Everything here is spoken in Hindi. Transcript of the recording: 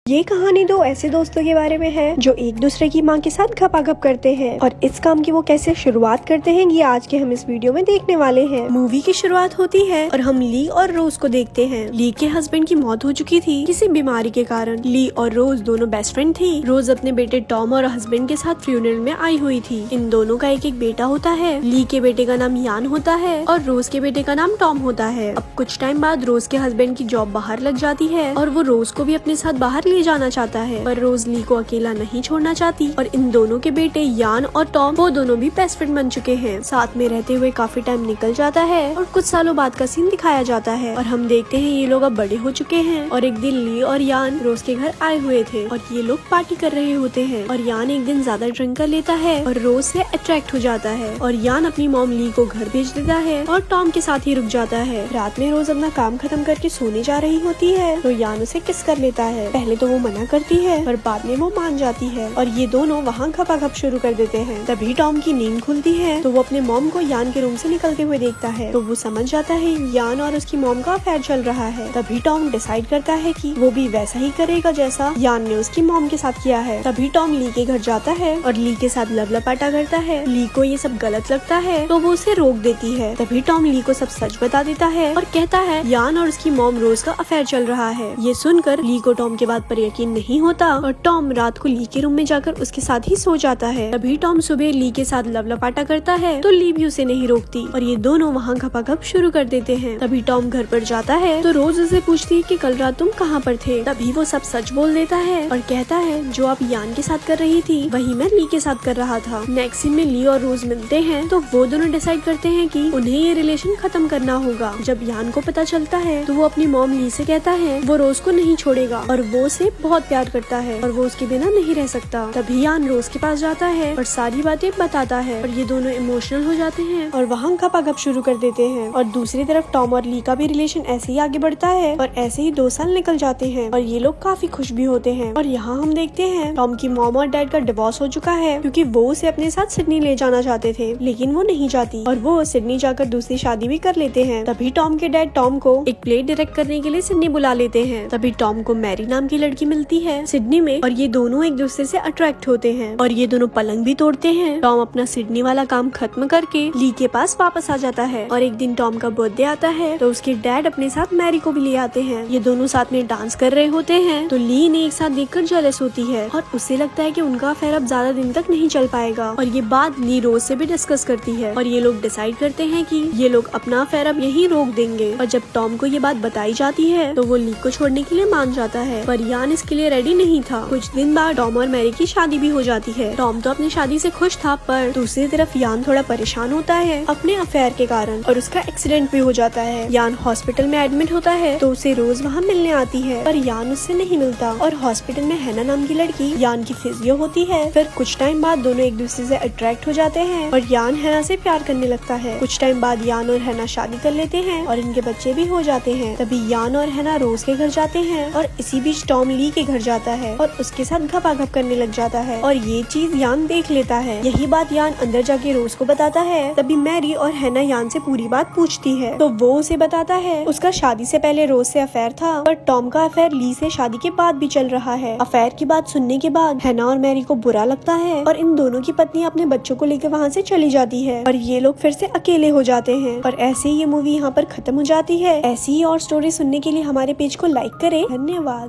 ये कहानी दो ऐसे दोस्तों के बारे में है जो एक दूसरे की माँ के साथ घपाघप करते हैं और इस काम की वो कैसे शुरुआत करते हैं ये आज के हम इस वीडियो में देखने वाले हैं। मूवी की शुरुआत होती है और हम ली और रोज को देखते हैं। ली के हस्बैंड की मौत हो चुकी थी किसी बीमारी के कारण। ली और रोज दोनों बेस्ट फ्रेंड थी। रोज अपने बेटे टॉम और हस्बैंड के साथ फ्यूनरल में आई हुई थी। इन दोनों का एक बेटा होता है। ली के बेटे का नाम यान होता है और रोज के बेटे का नाम टॉम होता है। अब कुछ टाइम बाद रोज के हस्बैंड की जॉब बाहर लग जाती है और वो रोज को भी अपने साथ बाहर ले जाना चाहता है, पर रोज ली को अकेला नहीं छोड़ना चाहती। और इन दोनों के बेटे यान और टॉम वो दोनों भी बेस्ट फ्रेंड बन चुके हैं। साथ में रहते हुए काफी टाइम निकल जाता है और कुछ सालों बाद का सीन दिखाया जाता है और हम देखते हैं ये लोग अब बड़े हो चुके हैं। और एक दिन ली और यान रोज के घर आए हुए थे और ये लोग पार्टी कर रहे होते हैं और यान एक दिन ज्यादा ड्रिंक कर लेता है और रोज से अट्रैक्ट हो जाता है और यान अपनी मॉम ली को घर भेज देता है और टॉम के साथ ही रुक जाता है। रात में रोज अपना काम खत्म करके सोने जा रही होती है तो यान उसे किस कर लेता है। पहले तो वो मना करती है पर बाद में वो मान जाती है और ये दोनों वहाँ घपाघप शुरू कर देते हैं। तभी टॉम की नींद खुलती है तो वो अपने मॉम को यान के रूम से निकलते हुए देखता है तो वो समझ जाता है यान और उसकी मॉम का अफेयर चल रहा है। तभी टॉम डिसाइड करता है कि वो भी वैसा ही करेगा जैसा यान ने उसकी मॉम के साथ किया है। तभी टॉम ली के घर जाता है और ली के साथ लवलपाटा करता है। ली को ये सब गलत लगता है तो वो उसे रोक देती है। तभी टॉम ली को सब सच बता देता है और कहता है यान और उसकी मॉम रोज का अफेयर चल रहा है। ये सुनकर ली को टॉम के बात पर यकीन नहीं होता और टॉम रात को ली के रूम में जाकर उसके साथ ही सो जाता है। तभी टॉम सुबह ली के साथ लवलपाटा करता है तो ली भी उसे नहीं रोकती और ये दोनों वहाँ घपाघप शुरू कर देते हैं। तभी टॉम घर पर जाता है तो रोज उसे पूछती है कि कल रात तुम कहाँ पर थे। तभी वो सब सच बोल देता है और कहता है जो आप यान के साथ कर रही थी वही मैं ली के साथ कर रहा था। नेक्स्ट सीन में ली और रोज मिलते हैं तो वो दोनों डिसाइड करते हैं कि उन्हें ये रिलेशन खत्म करना होगा। जब यान को पता चलता है तो वो अपनी मॉम ली से कहता है वो रोज को नहीं छोड़ेगा और वो उसे बहुत प्यार करता है और वो उसके बिना नहीं रह सकता। तभी यान रोज के पास जाता है और सारी बातें बताता है और ये दोनों इमोशनल हो जाते हैं और वहाँ घपाघप शुरू कर देते हैं। और दूसरी तरफ टॉम और ली का भी रिलेशन ऐसे ही आगे बढ़ता है और ऐसे ही 2 साल निकल जाते हैं और ये लोग काफी खुश भी होते हैं। और यहाँ हम देखते हैं टॉम की मॉम और डैड का डिवोर्स हो चुका है क्योंकि वो उसे अपने साथ सिडनी ले जाना चाहते थे लेकिन वो नहीं जाती और वो सिडनी जाकर दूसरी शादी भी कर लेते हैं। तभी टॉम के डैड टॉम को एक प्ले डायरेक्ट करने के लिए सिडनी बुला लेते हैं। तभी टॉम को मैरी नाम की लड़की मिलती है सिडनी में और ये दोनों एक दूसरे से अट्रैक्ट होते हैं और ये दोनों पलंग भी तोड़ते हैं। टॉम अपना सिडनी वाला काम खत्म करके ली के पास वापस आ जाता है और एक दिन टॉम का बर्थडे आता है तो उसके डैड अपने साथ मैरी को भी ले आते हैं। ये दोनों साथ में डांस कर रहे होते हैं तो ली ने एक साथ देखकर जेलस होती है और उसे लगता है कि उनका अफेयर अब ज्यादा दिन तक नहीं चल पाएगा और ये बात ली रोज से भी डिस्कस करती है और ये लोग डिसाइड करते हैं कि ये लोग अपना अफेयर अब यहीं रोक देंगे। और जब टॉम को ये बात बताई जाती है तो वो ली को छोड़ने के लिए मान जाता है पर यान इसके लिए रेडी नहीं था। कुछ दिन बाद टॉम और मैरी की शादी भी हो जाती है। टॉम तो अपनी शादी से खुश था पर दूसरी तरफ यान थोड़ा परेशान होता है अपने अफेयर के कारण और उसका एक्सीडेंट भी हो जाता है। यान हॉस्पिटल में एडमिट होता है तो उसे रोज वहाँ मिलने आती है पर यान उससे नहीं मिलता और हॉस्पिटल में हैना नाम की लड़की यान की फिजियो होती है। फिर कुछ टाइम बाद दोनों एक दूसरे से अट्रैक्ट हो जाते हैं और यान हैना से प्यार करने लगता है। कुछ टाइम बाद यान और हैना शादी कर लेते हैं और इनके बच्चे भी हो जाते हैं। तभी यान और हैना रोज के घर जाते हैं और इसी बीच टॉम ली के घर जाता है और उसके साथ घपाघप करने लग जाता है और ये चीज यान देख लेता है। यही बात यान अंदर जाके रोज को बताता है। तभी मैरी और हैना यान से पूरी बात पूछती है तो वो उसे बताता है उसका शादी से पहले रोज से अफेयर था पर टॉम का अफेयर ली से शादी के बाद भी चल रहा है। अफेयर की बात सुनने के बाद हैना और मैरी को बुरा लगता है और इन दोनों की पत्नी अपने बच्चों को लेकर वहाँ से चली जाती है और ये लोग फिर से अकेले हो जाते हैं और ऐसे ही ये मूवी यहाँ पर खत्म हो जाती है। ऐसी ही और स्टोरी सुनने के लिए हमारे पेज को लाइक करें। धन्यवाद।